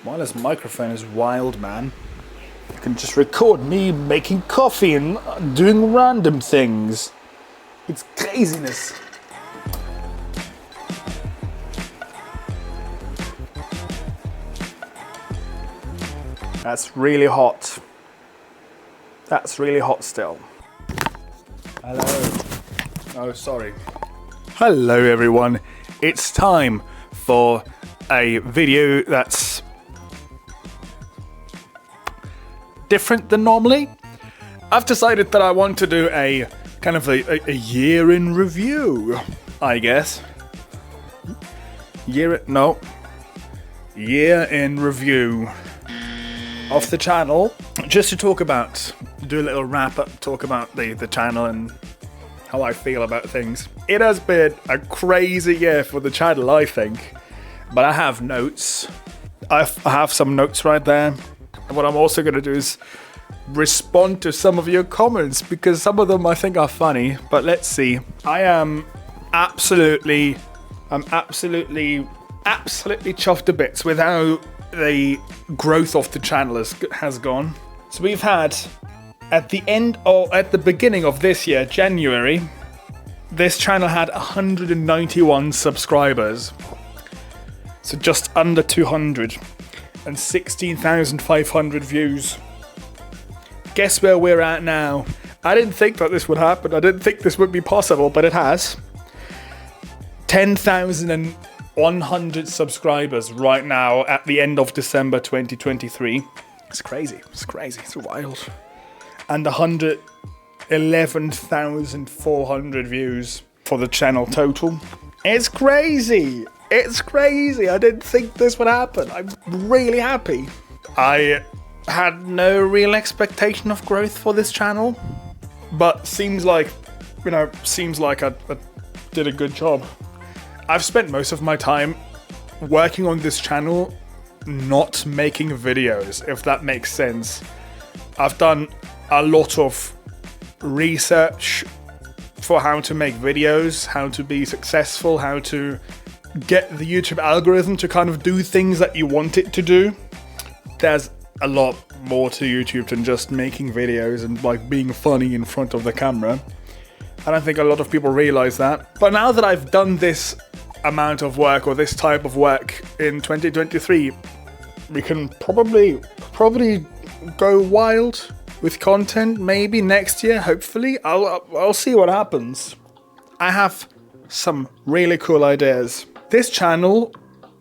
wireless microphone is wild, man. You can just record me making coffee and doing random things. It's craziness. That's really hot. That's really hot still. Hello. Oh, sorry. Hello, everyone. It's time for a video that's different than normally. I've decided that I want to do a kind of a year in review, I guess. Year in review of the channel, just to talk about, do a little wrap up, talk about the channel and how I feel about things. It has been a crazy year for the channel, I think, but I have notes. I have some notes right there. And what I'm also going to do is respond to some of your comments, because some of them I think are funny, but let's see. I'm absolutely chuffed to bits with how the growth of the channel has gone. So we've had, at the beginning of this year, January, this channel had 191 subscribers. So just under 200. And 16,500 views. Guess where we're at now? I didn't think that this would happen. I didn't think this would be possible, but it has. 10,100 subscribers right now at the end of December 2023. It's crazy. It's crazy. It's wild. And 111,400 views for the channel total. It's crazy. It's crazy. I didn't think this would happen. I'm really happy. I had no real expectation of growth for this channel, but seems like I did a good job. I've spent most of my time working on this channel, not making videos, if that makes sense. I've done a lot of research for how to make videos, how to be successful, how to get the YouTube algorithm to kind of do things that you want it to do. There's a lot more to YouTube than just making videos and like being funny in front of the camera. I don't think a lot of people realize that. But now that I've done this amount of work, or this type of work in 2023, we can probably go wild with content maybe next year, hopefully. I'll see what happens. I have some really cool ideas. This channel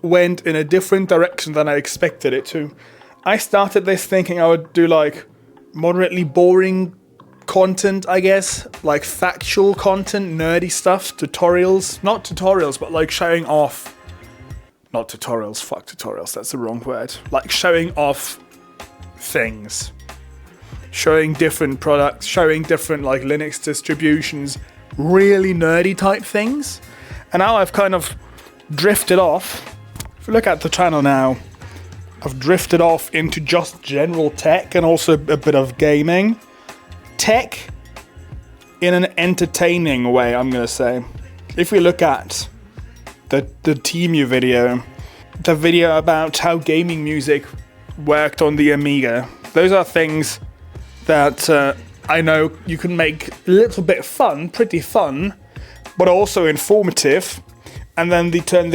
went in a different direction than I expected it to. I started this thinking I would do like moderately boring content, I guess, like factual content, nerdy stuff, tutorials, not tutorials, but like showing off, not tutorials, fuck tutorials, that's the wrong word, like showing off things, showing different products, showing different like Linux distributions, really nerdy type things. And now I've kind of drifted off. If you look at the channel now, I've drifted off into just general tech and also a bit of gaming. Tech in an entertaining way, I'm gonna say. If we look at the Temu video, the video about how gaming music worked on the Amiga, those are things that I know you can make a little bit fun, pretty fun, but also informative. And then they turned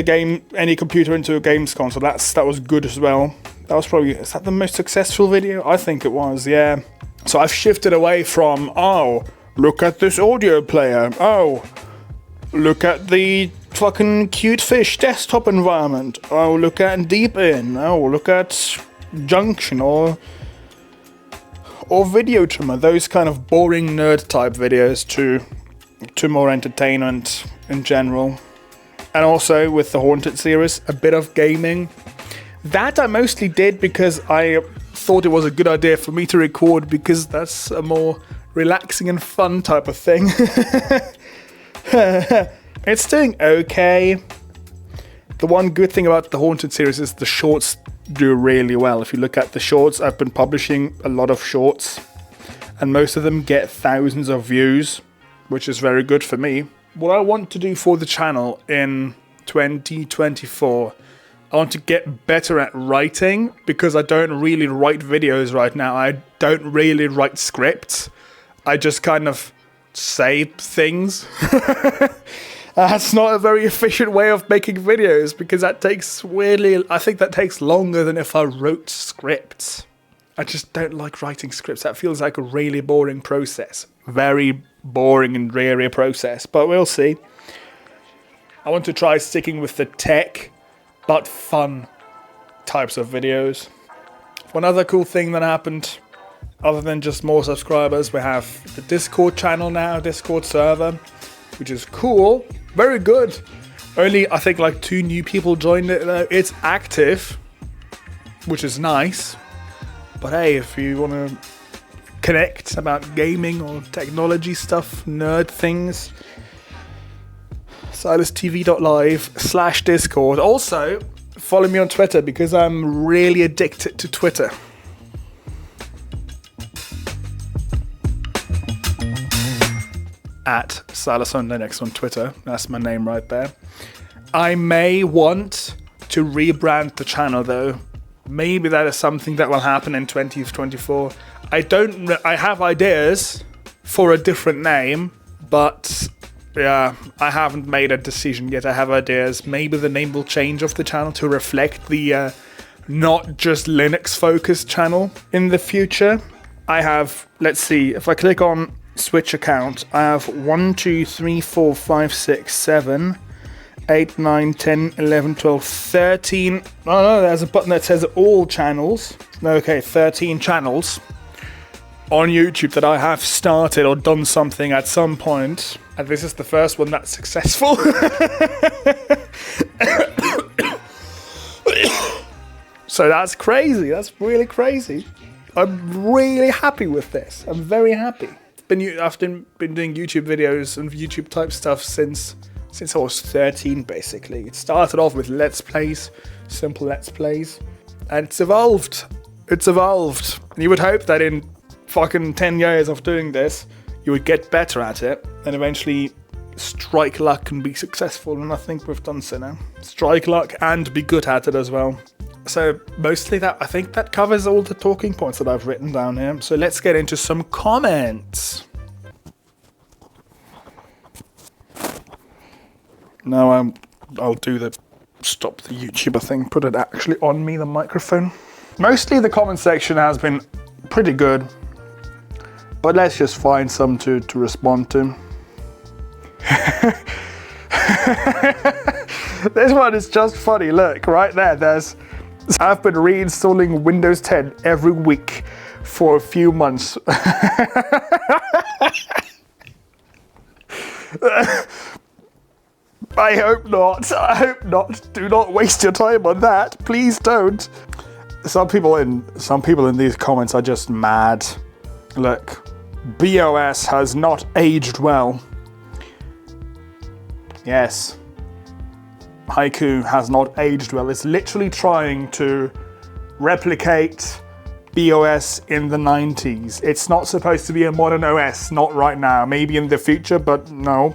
any computer into a games console. That was good as well. That was probably, is that the most successful video? I think it was, yeah. So I've shifted away from, oh, look at this audio player. Oh, look at the fucking cute fish desktop environment. Oh, look at Deepin. Oh, look at Junction or Video Trimmer. Those kind of boring nerd type videos to more entertainment in general. And also with the Haunted series, a bit of gaming. That I mostly did because I thought it was a good idea for me to record, because that's a more relaxing and fun type of thing. It's doing okay. The one good thing about the Haunted series is the shorts do really well. If you look at the shorts, I've been publishing a lot of shorts, and most of them get thousands of views, which is very good for me. What I want to do for the channel in 2024, I want to get better at writing, because I don't really write videos right now. I don't really write scripts. I just kind of say things. That's not a very efficient way of making videos, because that takes I think that takes longer than if I wrote scripts. I just don't like writing scripts. That feels like a really boring process. Very boring and dreary process, but we'll see. I want to try sticking with the tech but fun types of videos. One other cool thing that happened, other than just more subscribers, we have the Discord channel now, Discord server, which is cool, very good. Only, I think, like 2 new people joined it though. It's active, which is nice. But hey, if you want to connect about gaming or technology stuff, nerd things, silastv.live/Discord. Also, follow me on Twitter, because I'm really addicted to Twitter. At Silas on Twitter. That's my name right there. I may want to rebrand the channel though. Maybe that is something that will happen in 2024. I have ideas for a different name, but yeah, I haven't made a decision yet. I have ideas. Maybe the name will change of the channel to reflect the not just Linux focused channel in the future. I have, let's see, if I click on Switch account, I have 1, 2, 3, 4, 5, 6, 7, 8, 9, 10, 11, 12, 13. Oh no, there's a button that says all channels. Okay, 13 channels on YouTube that I have started or done something at some point. And this is the first one that's successful. So that's crazy. That's really crazy. I'm really happy with this. I'm very happy. I've been doing YouTube videos and YouTube type stuff since I was 13, basically. It started off with Let's Plays, simple Let's Plays, and it's evolved. It's evolved. And you would hope that in fucking 10 years of doing this, you would get better at it, and eventually strike luck and be successful, and I think we've done so now. Strike luck and be good at it as well. So mostly I think that covers all the talking points that I've written down here. So let's get into some comments. Now I'll do the stop the YouTuber thing, put it actually on me, the microphone. Mostly the comment section has been pretty good, but let's just find some to respond to. This one is just funny. Look, right there, I've been reinstalling Windows 10 every week for a few months. I hope not. I hope not. Do not waste your time on that. Please don't. Some people in these comments are just mad. Look, BOS has not aged well. Yes. Haiku has not aged well. It's literally trying to replicate BOS in the 90s. It's not supposed to be a modern OS, not right now. Maybe in the future, but no.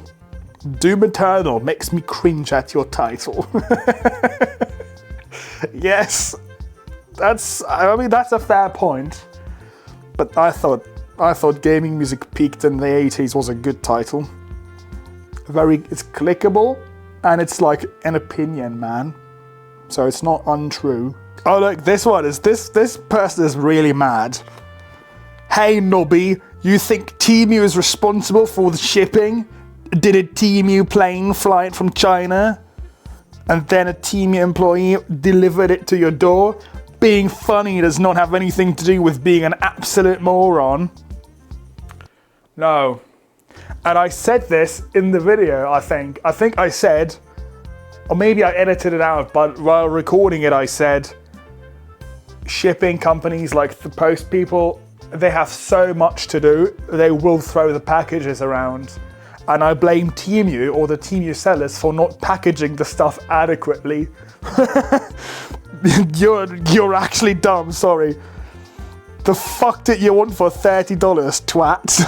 Doom Eternal makes me cringe at your title. Yes, that's a fair point. But I thought gaming music peaked in the 80s was a good title. It's clickable, and it's like an opinion, man. So it's not untrue. Oh look, this person is really mad. Hey Nobby, you think Temu is responsible for the shipping? Did a Temu plane fly it from China? And then a Temu employee delivered it to your door? Being funny does not have anything to do with being an absolute moron. No. And I said this in the video, I think. I think I said, or maybe I edited it out, but while recording it I said, shipping companies like the post people, they have so much to do, they will throw the packages around. And I blame Temu or the Temu sellers for not packaging the stuff adequately. You're actually dumb, sorry. The fuck did you want for $30, twat?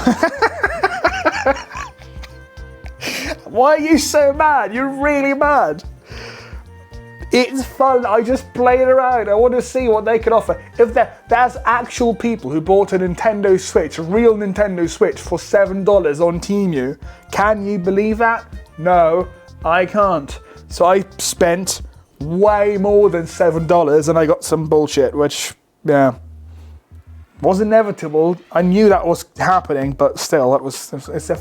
Why are you so mad? You're really mad. It's fun. I just play it around. I want to see what they can offer. If there's actual people who bought a Nintendo Switch, a real Nintendo Switch for $7 on Temu, can you believe that? No, I can't. So I spent way more than $7 and I got some bullshit, which, yeah, was inevitable. I knew that was happening, but still, it's a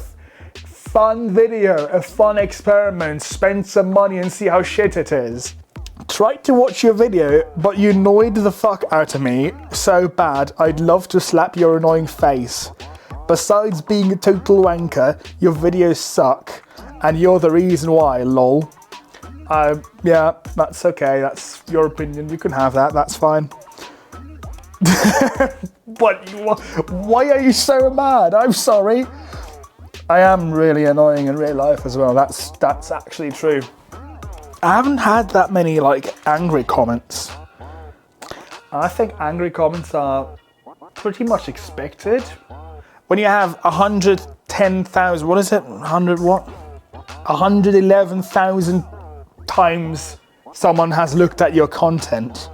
fun video, a fun experiment. Spend some money and see how shit it is. Tried to watch your video, but you annoyed the fuck out of me so bad I'd love to slap your annoying face. Besides being a total wanker, your videos suck, and you're the reason why, lol. Yeah, that's okay, that's your opinion, you can have that, that's fine. But why are you so mad? I'm sorry. I am really annoying in real life as well, that's actually true. I haven't had that many like angry comments. I think angry comments are pretty much expected. When you have 110,000, what is it? 100 what? 111,000 times someone has looked at your content,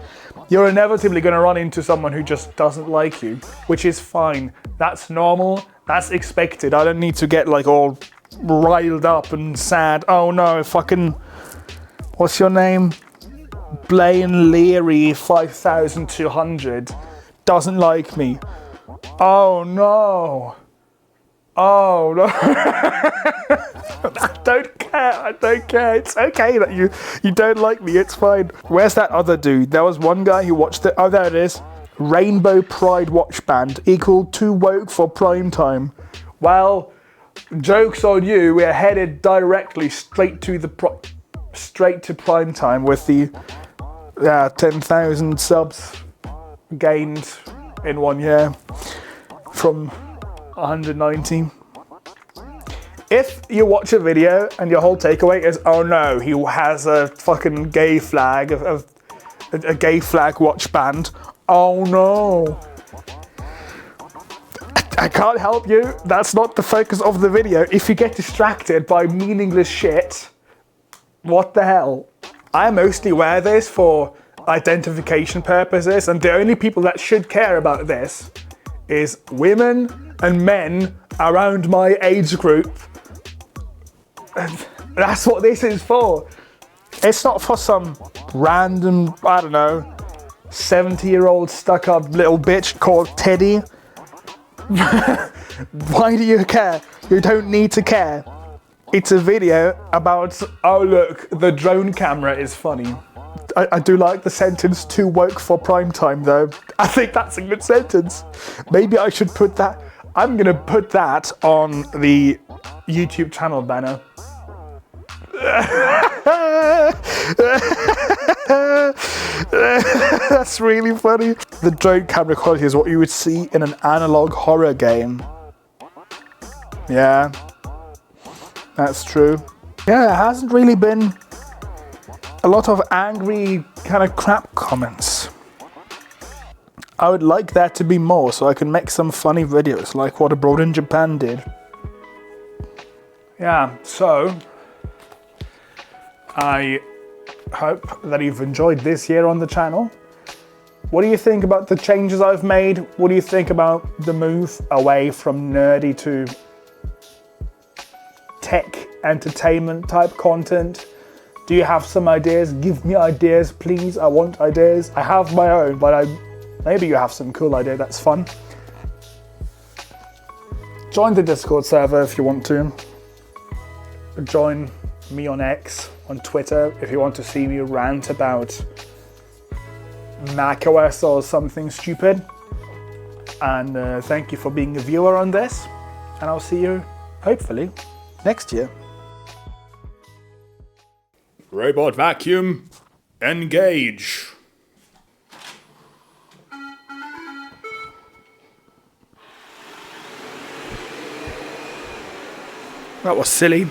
you're inevitably going to run into someone who just doesn't like you, which is fine. That's normal. That's expected. I don't need to get like all riled up and sad. Oh no, fucking... What's your name? Blaine Leary 5200 doesn't like me. Oh no. Oh no. I don't care. It's okay that you don't like me. It's fine. Where's that other dude? There was one guy who watched it. Oh, there it is. Rainbow Pride Watch Band equal too woke for prime time. Well, joke's on you. We're headed directly straight to prime time with the 10,000 subs gained in 1 year from 190. If you watch a video and your whole takeaway is, oh no, he has a fucking gay flag, a gay flag watch band, oh no. I can't help you, that's not the focus of the video. If you get distracted by meaningless shit, what the hell? I mostly wear this for identification purposes, and the only people that should care about this is women and men around my age group. And that's what this is for. It's not for some random, I don't know, 70-year-old stuck-up little bitch called Teddy. Why do you care? You don't need to care. It's a video about, oh look, the drone camera is funny. I do like the sentence, too woke for prime time though. I think that's a good sentence. Maybe I should put that, I'm gonna put that on the YouTube channel banner. That's really funny. The drone camera quality is what you would see in an analog horror game. Yeah. That's true. Yeah, it hasn't really been a lot of angry kind of crap comments. I would like that to be more so I can make some funny videos like what Abroad in Japan did. Yeah, so I hope that you've enjoyed this year on the channel. What do you think about the changes I've made? What do you think about the move away from nerdy to tech entertainment type content? Do you have some ideas? Give me ideas, please. I want ideas. I have my own, but maybe you have some cool idea. That's fun. Join the Discord server if you want to. Join me on X, on Twitter, if you want to see me rant about macOS or something stupid. And thank you for being a viewer on this. And I'll see you, hopefully, next year. Robot vacuum, engage. That was silly.